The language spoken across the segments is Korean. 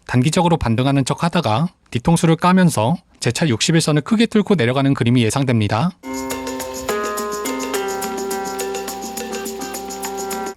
단기적으로 반등하는 척 하다가 뒤통수를 까면서 재차 60일선을 크게 뚫고 내려가는 그림이 예상됩니다.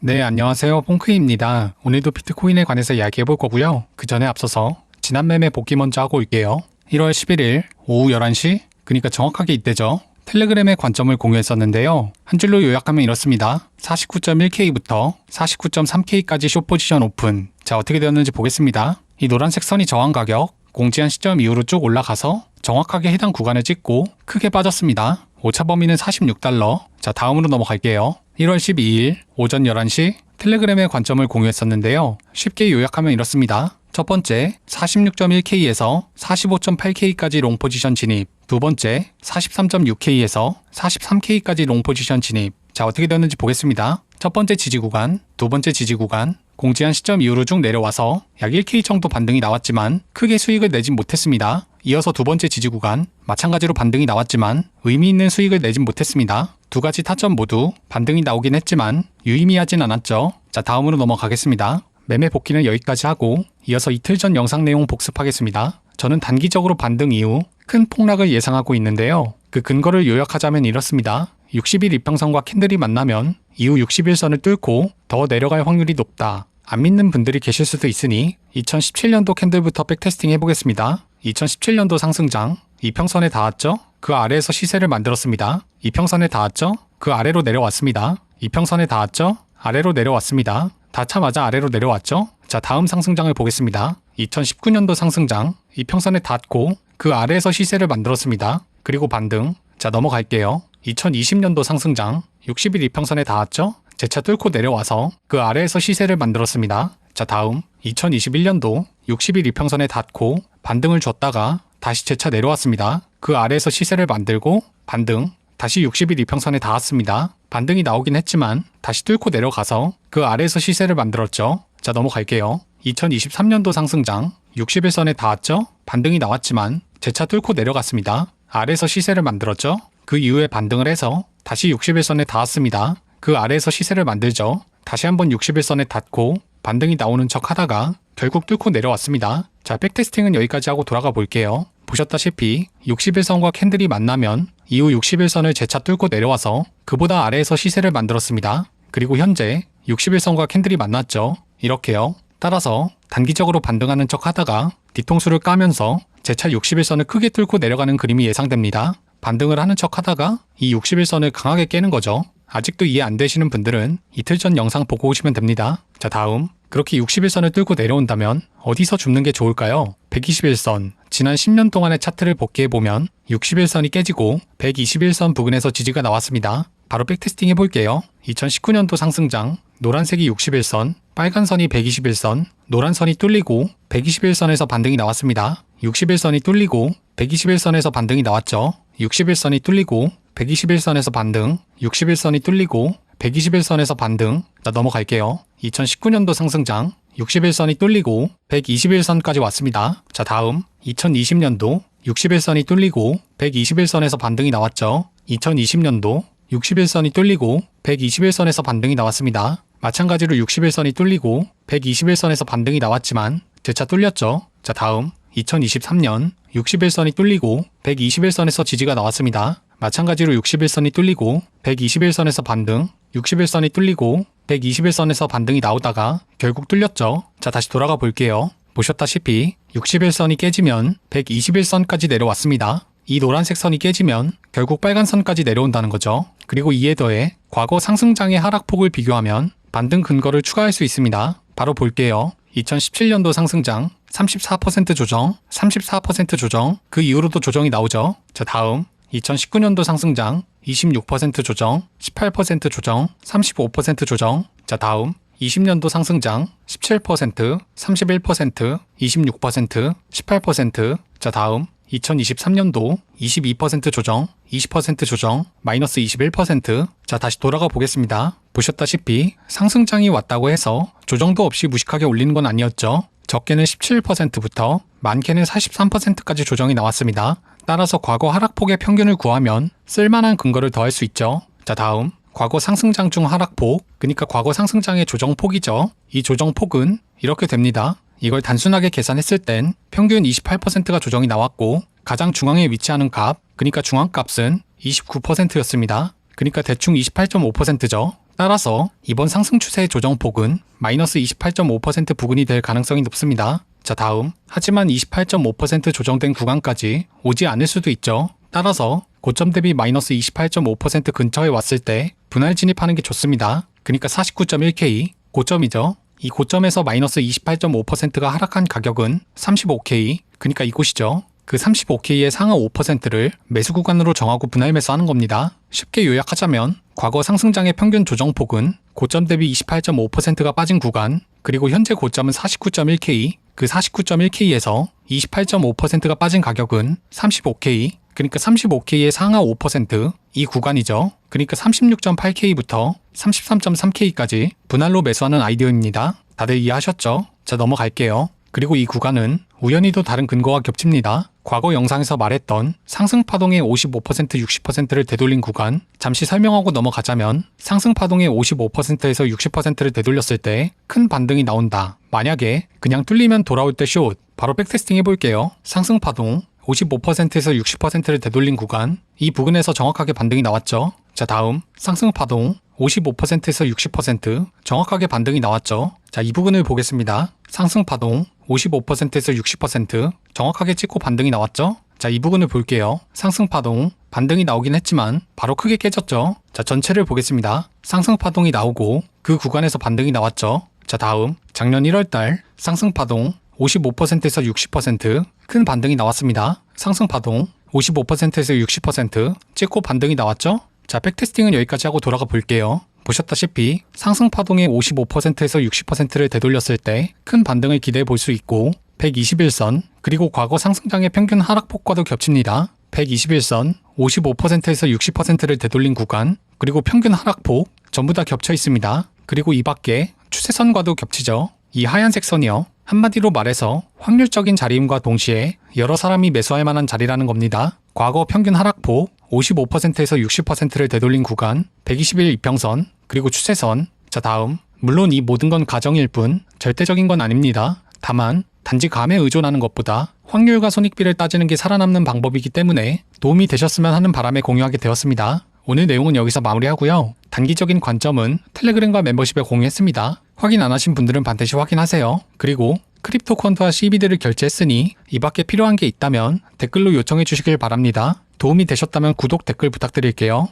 네, 안녕하세요. 퐁크입니다. 오늘도 비트코인에 관해서 이야기해볼 거고요. 그 전에 앞서서 지난 매매 복귀 먼저 하고 올게요. 1월 11일 오후 11시, 그러니까 정확하게 이때죠. 텔레그램의 관점을 공유했었는데요. 한 줄로 요약하면 이렇습니다. 49.1K부터 49.3K까지 숏포지션 오픈. 자, 어떻게 되었는지 보겠습니다. 이 노란색 선이 저항 가격, 공지한 시점 이후로 쭉 올라가서 정확하게 해당 구간을 찍고 크게 빠졌습니다. 오차 범위는 46달러. 자, 다음으로 넘어갈게요. 1월 12일 오전 11시 텔레그램의 관점을 공유했었는데요. 쉽게 요약하면 이렇습니다. 첫 번째, 46.1K에서 45.8K까지 롱 포지션 진입. 두 번째, 43.6K에서 43K까지 롱 포지션 진입. 자, 어떻게 되었는지 보겠습니다. 첫 번째 지지 구간, 두 번째 지지 구간, 공지한 시점 이후로 쭉 내려와서 약 1K 정도 반등이 나왔지만 크게 수익을 내진 못했습니다. 이어서 두 번째 지지 구간, 마찬가지로 반등이 나왔지만 의미 있는 수익을 내진 못했습니다. 두 가지 타점 모두 반등이 나오긴 했지만 유의미하진 않았죠. 자, 다음으로 넘어가겠습니다. 매매 복귀는 여기까지 하고 이어서 이틀 전 영상 내용 복습하겠습니다. 저는 단기적으로 반등 이후 큰 폭락을 예상하고 있는데요. 그 근거를 요약하자면 이렇습니다. 60일 이평선과 캔들이 만나면 이후 60일선을 뚫고 더 내려갈 확률이 높다. 안 믿는 분들이 계실 수도 있으니 2017년도 캔들부터 백테스팅 해보겠습니다. 2017년도 상승장, 이평선에 닿았죠? 그 아래에서 시세를 만들었습니다. 이평선에 닿았죠? 그 아래로 내려왔습니다. 이평선에 닿았죠? 아래로 내려왔습니다. 닿자마자 아래로 내려왔죠? 자, 다음 상승장을 보겠습니다. 2019년도 상승장, 이평선에 닿고 그 아래에서 시세를 만들었습니다. 그리고 반등. 자, 넘어갈게요. 2020년도 상승장, 60일 이평선에 닿았죠? 재차 뚫고 내려와서 그 아래에서 시세를 만들었습니다. 자, 다음 2021년도 60일 이평선에 닿고 반등을 줬다가 다시 재차 내려왔습니다. 그 아래에서 시세를 만들고 반등, 다시 60일 이평선에 닿았습니다. 반등이 나오긴 했지만 다시 뚫고 내려가서 그 아래에서 시세를 만들었죠. 자, 넘어갈게요. 2023년도 상승장, 60일선에 닿았죠? 반등이 나왔지만 재차 뚫고 내려갔습니다. 아래에서 시세를 만들었죠? 그 이후에 반등을 해서 다시 60일선에 닿았습니다. 그 아래에서 시세를 만들죠. 다시 한번 60일선에 닿고 반등이 나오는 척 하다가 결국 뚫고 내려왔습니다. 자, 백테스팅은 여기까지 하고 돌아가 볼게요. 보셨다시피 60일선과 캔들이 만나면 이후 60일선을 재차 뚫고 내려와서 그보다 아래에서 시세를 만들었습니다. 그리고 현재 60일선과 캔들이 만났죠. 이렇게요. 따라서 단기적으로 반등하는 척 하다가 뒤통수를 까면서 재차 60일선을 크게 뚫고 내려가는 그림이 예상됩니다. 반등을 하는 척 하다가 이 60일선을 강하게 깨는 거죠. 아직도 이해 안 되시는 분들은 이틀 전 영상 보고 오시면 됩니다. 자, 다음. 그렇게 60일선을 뚫고 내려온다면 어디서 줍는 게 좋을까요? 121선. 지난 10년 동안의 차트를 복귀해보면 60일선이 깨지고 121선 부근에서 지지가 나왔습니다. 바로 백테스팅 해볼게요. 2019년도 상승장, 노란색이 60일선, 빨간 선이 121선, 노란 선이 뚫리고 121선에서 반등이 나왔습니다. 60일선이 뚫리고 121선에서 반등이 나왔죠. 60일선이 뚫리고 121선에서 반등, 60일선이 뚫리고 121선에서 반등. 자, 넘어갈게요. 2019년도 상승장, 60일선이 뚫리고 121선까지 왔습니다. 자, 다음 2020년도 60일선이 뚫리고 121선에서 반등이 나왔죠. 2020년도 60일선이 뚫리고 121선에서 반등이 나왔습니다. 마찬가지로 60일선이 뚫리고 121선에서 반등이 나왔지만 재차 뚫렸죠. 자, 다음 2023년 60일선이 뚫리고 121선에서 지지가 나왔습니다. 마찬가지로 60일선이 뚫리고 121선에서 반등, 60일선이 뚫리고 121선에서 반등이 나오다가 결국 뚫렸죠. 자, 다시 돌아가 볼게요. 보셨다시피 60일선이 깨지면 121선까지 내려왔습니다. 이 노란색 선이 깨지면 결국 빨간 선까지 내려온다는 거죠. 그리고 이에 더해 과거 상승장의 하락폭을 비교하면 반등 근거를 추가할 수 있습니다. 바로 볼게요. 2017년도 상승장 34% 조정, 34% 조정, 그 이후로도 조정이 나오죠. 자, 다음 2019년도 상승장 26% 조정, 18% 조정, 35% 조정. 자, 다음 20년도 상승장 17%, 31%, 26%, 18%. 자, 다음 2023년도 22% 조정, 20% 조정, 마이너스 21%. 자, 다시 돌아가 보겠습니다. 보셨다시피 상승장이 왔다고 해서 조정도 없이 무식하게 올리는 건 아니었죠. 적게는 17%부터 많게는 43%까지 조정이 나왔습니다. 따라서 과거 하락폭의 평균을 구하면 쓸만한 근거를 더할 수 있죠. 자, 다음 과거 상승장 중 하락폭, 그러니까 과거 상승장의 조정폭이죠. 이 조정폭은 이렇게 됩니다. 이걸 단순하게 계산했을 땐 평균 28%가 조정이 나왔고 가장 중앙에 위치하는 값, 그러니까 중앙값은 29%였습니다. 그러니까 대충 28.5%죠. 따라서 이번 상승 추세의 조정폭은 마이너스 28.5% 부근이 될 가능성이 높습니다. 자, 다음. 하지만 28.5% 조정된 구간까지 오지 않을 수도 있죠. 따라서 고점 대비 마이너스 28.5% 근처에 왔을 때 분할 진입하는 게 좋습니다. 그러니까 49.1K, 고점이죠. 이 고점에서 마이너스 28.5%가 하락한 가격은 35K, 그러니까 이곳이죠. 그 35K의 상하 5%를 매수 구간으로 정하고 분할 매수하는 겁니다. 쉽게 요약하자면 과거 상승장의 평균 조정폭은 고점 대비 28.5%가 빠진 구간, 그리고 현재 고점은 49.1K, 그 49.1K에서 28.5%가 빠진 가격은 35K, 그러니까 35K의 상하 5%, 이 구간이죠. 그러니까 36.8K부터 33.3K까지 분할로 매수하는 아이디어입니다. 다들 이해하셨죠? 자, 넘어갈게요. 그리고 이 구간은 우연히도 다른 근거와 겹칩니다. 과거 영상에서 말했던 상승파동의 55%, 60%를 되돌린 구간, 잠시 설명하고 넘어가자면 상승파동의 55%에서 60%를 되돌렸을 때 큰 반등이 나온다. 만약에 그냥 뚫리면 돌아올 때 숏, 바로 백테스팅 해볼게요. 상승파동 55%에서 60%를 되돌린 구간, 이 부근에서 정확하게 반등이 나왔죠. 자, 다음 상승파동 55%에서 60% 정확하게 반등이 나왔죠. 자, 이 부분을 보겠습니다. 상승파동 55%에서 60% 정확하게 찍고 반등이 나왔죠. 자, 이 부분을 볼게요. 상승파동 반등이 나오긴 했지만 바로 크게 깨졌죠. 자, 전체를 보겠습니다. 상승파동이 나오고 그 구간에서 반등이 나왔죠. 자, 다음 작년 1월달 상승파동 55%에서 60% 큰 반등이 나왔습니다. 상승파동 55%에서 60% 찍고 반등이 나왔죠. 자, 백테스팅은 여기까지 하고 돌아가 볼게요. 보셨다시피 상승파동의 55%에서 60%를 되돌렸을 때 큰 반등을 기대해 볼 수 있고 121선, 그리고 과거 상승장의 평균 하락폭과도 겹칩니다. 121선, 55%에서 60%를 되돌린 구간, 그리고 평균 하락폭 전부 다 겹쳐 있습니다. 그리고 이 밖에 추세선과도 겹치죠. 이 하얀색 선이요. 한마디로 말해서 확률적인 자리임과 동시에 여러 사람이 매수할 만한 자리라는 겁니다. 과거 평균 하락폭 55%에서 60%를 되돌린 구간, 121 이평선, 그리고 추세선. 자, 다음. 물론 이 모든 건 가정일 뿐 절대적인 건 아닙니다. 다만 단지 감에 의존하는 것보다 확률과 손익비를 따지는 게 살아남는 방법이기 때문에 도움이 되셨으면 하는 바람에 공유하게 되었습니다. 오늘 내용은 여기서 마무리하고요. 단기적인 관점은 텔레그램과 멤버십에 공유했습니다. 확인 안 하신 분들은 반드시 확인하세요. 그리고 크립토 퀀트와 CBD를 결제했으니 이 밖에 필요한 게 있다면 댓글로 요청해 주시길 바랍니다. 도움이 되셨다면 구독, 댓글 부탁드릴게요.